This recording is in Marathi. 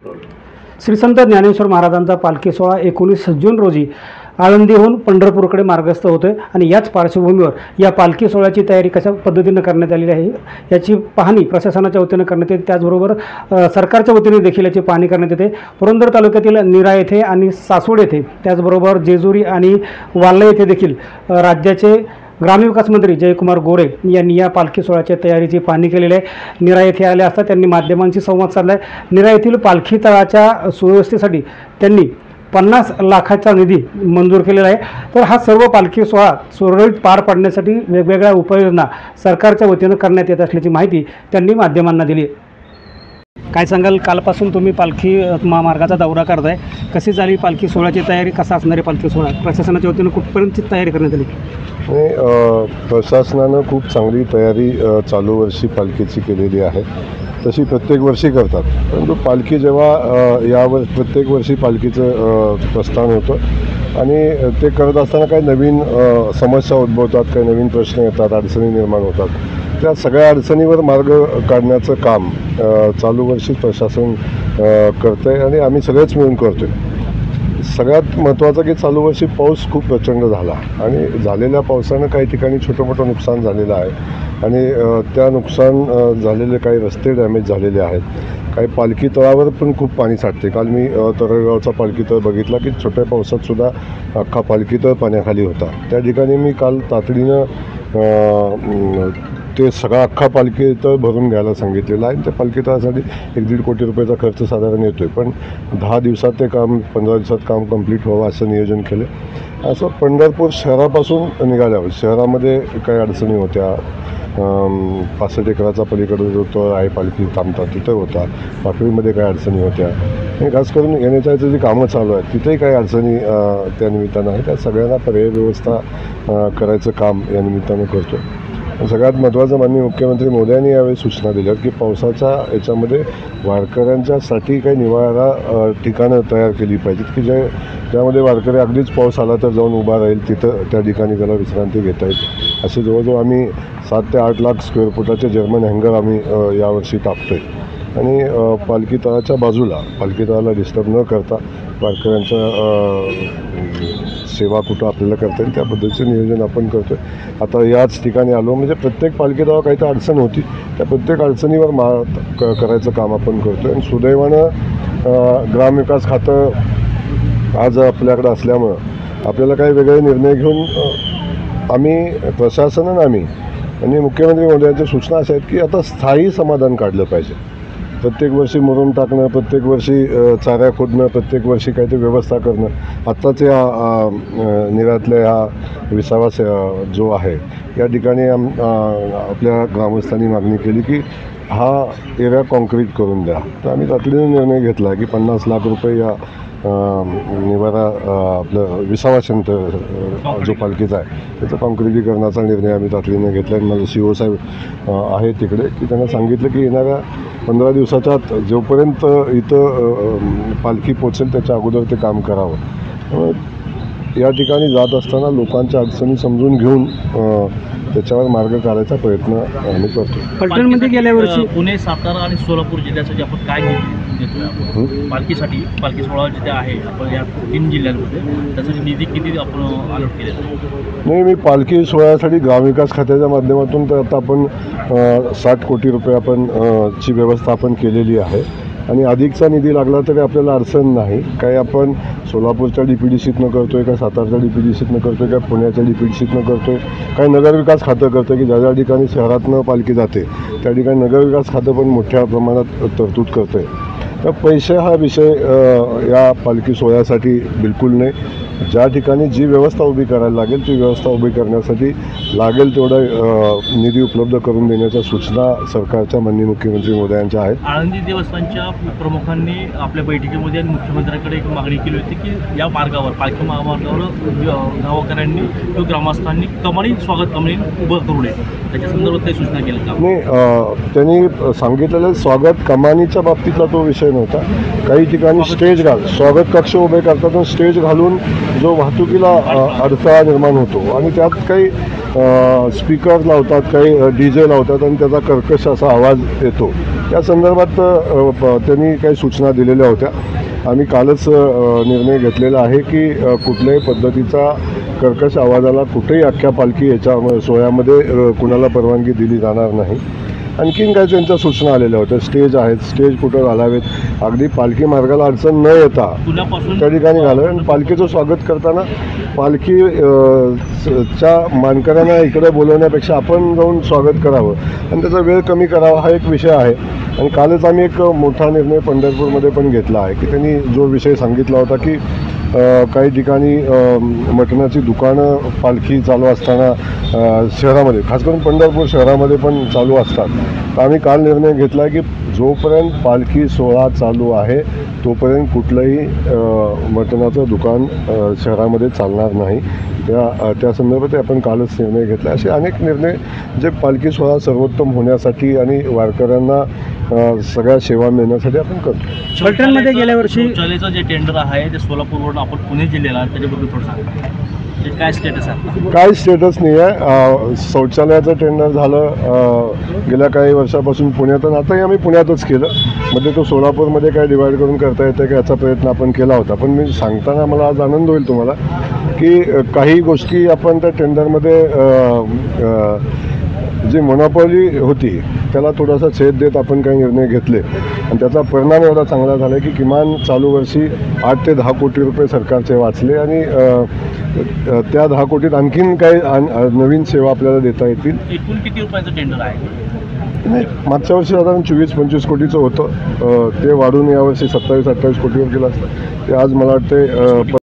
श्री संत ज्ञानेश्वर महाराजांचा पालखी सोहळा 19 जून रोजी आळंदीहून पंढरपूरकडे मार्गस्थ होतोय आणि याच पार्श्वभूमीवर या पालखी सोहळ्याची तयारी कशा पद्धतीने करण्यात आलेली आहे याची पाहणी प्रशासनाच्या वतीने करण्यात येते। त्याचबरोबर सरकारच्या वतीने देखील याची पाहणी करण्यात येते। पुरंदर तालुक्यातील निरा येथे आणि सासवड येथे त्याचबरोबर जेजुरी आणि वाल्ला येथे देखील राज्याचे ग्रामविकास मंत्री जयकुमार गोरे यांनी या पालखी सोहळ्याच्या तयारीची पाहणी केलेली आहे। निरा येथे आले असता त्यांनी माध्यमांशी संवाद साधला आहे। निरा येथील पालखी तळाच्या सुव्यवस्थेसाठी त्यांनी 50 लाखाचा निधी मंजूर केलेला आहे। तर हा सर्व पालखी सोहळा सुरळीत पार पाडण्यासाठी वेगवेगळ्या उपाययोजना सरकारच्या वतीने करण्यात येत असल्याची माहिती त्यांनी माध्यमांना दिली। काय सांगाल, कालपासून तुम्ही पालखी महामार्गाचा दौरा करताय, कशी झाली पालखी सोहळ्याची तयारी, कसा असणार आहे पालखी सोहळा, प्रशासनाच्या वतीने कुठपर्यंत तयारी करण्यात आली? प्रशासनानं खूप चांगली तयारी चालू वर्षी पालखीची केलेली आहे। तशी प्रत्येक वर्षी करतात, परंतु पालखी जेव्हा प्रत्येक वर्षी पालखीचं प्रस्थान होतं आणि ते करत असताना काही नवीन समस्या उद्भवतात, काही नवीन प्रश्न येतात, अडचणी निर्माण होतात। त्या सगळ्या अडचणीवर मार्ग काढण्याचं काम चालू वर्षी प्रशासन करतं आहे आणि आम्ही सगळेच मिळून करतो आहे। सगळ्यात महत्त्वाचं की चालू वर्षी पाऊस खूप प्रचंड झाला आणि झालेल्या पावसानं काही ठिकाणी छोटं मोठं नुकसान झालेलं आहे आणि त्या नुकसान झालेले काही रस्ते डॅमेज झालेले आहेत। काही पालखी तळावर पण खूप पाणी साठते। काल मी तरळगावचा पालखी तळ बघितला की छोट्या पावसातसुद्धा अख्खा पालखी तळ पाण्याखाली होता। त्या ठिकाणी मी काल तातडीनं ते सगळा अख्खा पालखी तळ भरून घ्यायला सांगितलेलं आहे। त्या पालखी तळासाठी 1-1.5 कोटी रुपयाचा खर्च साधारण येतो आहे, पण 10 दिवसात ते काम 15 दिवसात काम कंप्लीट व्हावं असं नियोजन केलं। असं पंढरपूर शहरापासून निघाल्यावर शहरामध्ये काही अडचणी होत्या। 65 एकराचा पलीकडे जो तळ आहे पालखी थांबतात तिथं होता, पाकळीमध्ये काही अडचणी होत्या आणि खास करून NHIचं जी कामं चालू आहेत तिथेही काही अडचणी त्या निमित्तानं आहे। त्या सगळ्यांना पर्यायी व्यवस्था करायचं काम या निमित्तानं करतो। सगळ्यात महत्त्वाचं माननीय मुख्यमंत्री मोदयांनी यावेळी सूचना दिल्या की पावसाच्या याच्यामध्ये वारकऱ्यांच्यासाठी काही निवारा ठिकाणं तयार केली पाहिजेत की ज्यामध्ये वारकरी अगदीच पाऊस आला तर जाऊन उभा राहील, तिथं त्या ठिकाणी त्याला विश्रांती घेता येईल। असे जवळजवळ आम्ही 7 ते 8 लाख स्क्वेअर फुटाचे जर्मन हँगर आम्ही यावर्षी टाकतो आहे आणि पालखी तळाच्या बाजूला पालखी तळाला डिस्टर्ब न करता वारकऱ्यांच्या सेवा कुठं आपल्याला करता येईल त्या पद्धतीचं नियोजन आपण करतो आहे। आता याच ठिकाणी आलो म्हणजे प्रत्येक पालखी तळावर काही तर अडचण होती, त्या प्रत्येक अडचणीवर करायचं काम आपण करतो आहे आणि सुदैवानं ग्रामविकास खातं आज आपल्याकडं असल्यामुळं आपल्याला काही वेगळे निर्णय घेऊन आम्ही प्रशासनानं आणि मुख्यमंत्री महोदयांच्या सूचना अशा आहेत की आता स्थायी समाधान काढलं पाहिजे। प्रत्येक वर्षी मुरुम टाकणं, प्रत्येक वर्षी चाऱ्या खोदणं, प्रत्येक वर्षी काहीतरी व्यवस्था करणं, आत्ताच या निरातल्या ह्या विसावा जो आहे या ठिकाणी आपल्या ग्रामस्थांनी मागणी केली की हा एरिया कॉन्क्रीट करून द्या। तर आम्ही तातडीने निर्णय घेतला की 50 लाख रुपये या निवारा आपलं विसावा सेंटर जो पालखीचा आहे त्याचं कॉन्क्रिटीकरणाचा निर्णय आम्ही तातडीने घेतला आहे। माझं CO साहेब आहे तिकडे की त्यांना सांगितलं की येणाऱ्या 15 दिवसाच्या आत जोपर्यंत इथं पालखी पोचेल त्याच्या अगोदर ते काम करावं। या ठिकाणी जात असताना लोकांच्या अडचणी समजून घेऊन त्याच्यावर मार्ग काढायचा प्रयत्न आम्ही करतो। पलटणमध्ये गेल्या वर्षी पुणे, सातारा आणि सोलापूर जिल्ह्यासाठी आपण काय घेतोय आपण पालखीसाठी? पालखी सोहळा जिथे आहे आपण या 3 जिल्ह्यांमध्ये त्यासाठी निधी किती आपण अलॉट केलेला आहे? नाही, मी पालखी सोहळ्यासाठी ग्रामविकास खात्याच्या माध्यमातून तर आता आपण 60 कोटी रुपये आपण ची व्यवस्था आपण केलेली आहे आणि अधिकचा निधी लागला तरी आपल्याला अडचण नाही। काही आपण सोलापूरच्या DPDCतनं करतो आहे, काय सातारच्या DPDCतनं करतो आहे, काय पुण्याच्या DPDCतनं करतो आहे, काही नगरविकास खातं करतं की ज्या ठिकाणी शहरातनं पालखी जाते त्या ठिकाणी नगरविकास खातं पण मोठ्या प्रमाणात तरतूद करतं आहे। तर पैसे हा विषय या पालखी सोहळ्यासाठी बिलकुल नाही। ज्या ठिकाणी जी व्यवस्था उभी करायला लागेल ती व्यवस्था उभी करण्यासाठी लागेल तेवढा निधी उपलब्ध करून देण्याच्या सूचना सरकारच्या माननीय मुख्यमंत्री महोदयांच्या आहेत। आळंदी देवस्थानच्या प्रमुखांनी आपल्या बैठकीमध्ये मुख्यमंत्र्यांकडे एक मागणी केली होती की या मार्गावर पालखी महामार्गावर गावकऱ्यांनी किंवा ग्रामस्थांनी स्वागत कमानी उभं करू नये, त्याच्या संदर्भात काही सूचना केल्या का? नाही, त्यांनी सांगितलेलं स्वागत कमानीच्या बाबतीतला तो विषय नव्हता। काही ठिकाणी स्टेज स्वागत कक्ष उभे करतात आणि स्टेज घालून जो वाहतुकीला अडथळा निर्माण होतो आणि त्यात काही स्पीकर लावतात, काही DJ लावतात आणि त्याचा कर्कश असा आवाज येतो। या संदर्भात त्यांनी काही सूचना दिलेल्या होत्या. आम्ही कालच निर्णय घेतलेला आहे की कुठल्याही पद्धतीचा कर्कश आवाजाला कुठेही अख्ख्या पालखी याच्या सोहळ्यामध्ये कुणाला परवानगी दिली जाणार नाही. आणखीन काय त्यांच्या सूचना आलेल्या होत्या. स्टेज आहेत, स्टेज कुठं घालावेत, अगदी पालखी मार्गाला अडचण न येता त्या ठिकाणी घालावे. आणि पालखीचं स्वागत करताना पालखी च्या मानकऱ्यांना इकडे बोलवण्यापेक्षा आपण जाऊन स्वागत करावं आणि त्याचा वेळ कमी करावा हा एक विषय आहे. आणि कालच आम्ही एक मोठा निर्णय पंढरपूरमध्ये पण घेतला आहे की त्यांनी जो विषय सांगितला होता की काही ठिकाणी मटणाची दुकानं पालखी चालू असताना शहरामध्ये, खास करून पंढरपूर शहरामध्ये पण चालू असतात. तर आम्ही काल निर्णय घेतला की जोपर्यंत पालखी सोहळा चालू आहे तोपर्यंत कुठलंही मटणाचं दुकान शहरामध्ये चालणार नाही. त्या संदर्भात आपण कालच निर्णय घेतला. असे अनेक निर्णय जे पालखी सोहळा सर्वोत्तम होण्यासाठी आणि वारकऱ्यांना सगळ्या सेवा मिळण्यासाठी आपण करतो. फलटणमध्ये गेल्या वर्षी शौचालयाचं जे टेंडर आहे ते सोलापूरवरून आपण पुणे जिल्ह्याला, त्याच्याबद्दल थोडं सांगा. ते काय स्टेटस आहे? काय स्टेटस नाही आहे. शौचालयाचं टेंडर झालं गेल्या काही वर्षापासून पुण्यात, आणि आताही आम्ही पुण्यातच केलं. मध्ये तो सोलापूरमध्ये काय डिवाईड करून करता येतं का याचा प्रयत्न आपण केला होता. पण मी सांगताना मला आज आनंद होईल तुम्हाला की काही गोष्टी आपण त्या टेंडरमध्ये जी मोनोपॉली होती त्याला थोडासा छेद देत आपण काही निर्णय घेतले आणि त्याचा परिणाम एवढा चांगला झाला आहे की किमान चालू वर्षी 8 ते 10 कोटी रुपये सरकारचे वाचले आणि त्या 10 कोटीत आणखीन काही नवीन सेवा आपल्याला देता येतील. एकूण किती रुपयाचं टेंडर आहे? नाही, मागच्या वर्षी साधारण 24-25 कोटीचं होतं. ते वाढून यावर्षी 27-28 कोटीवर गेलं असतं. ते आज मला वाटते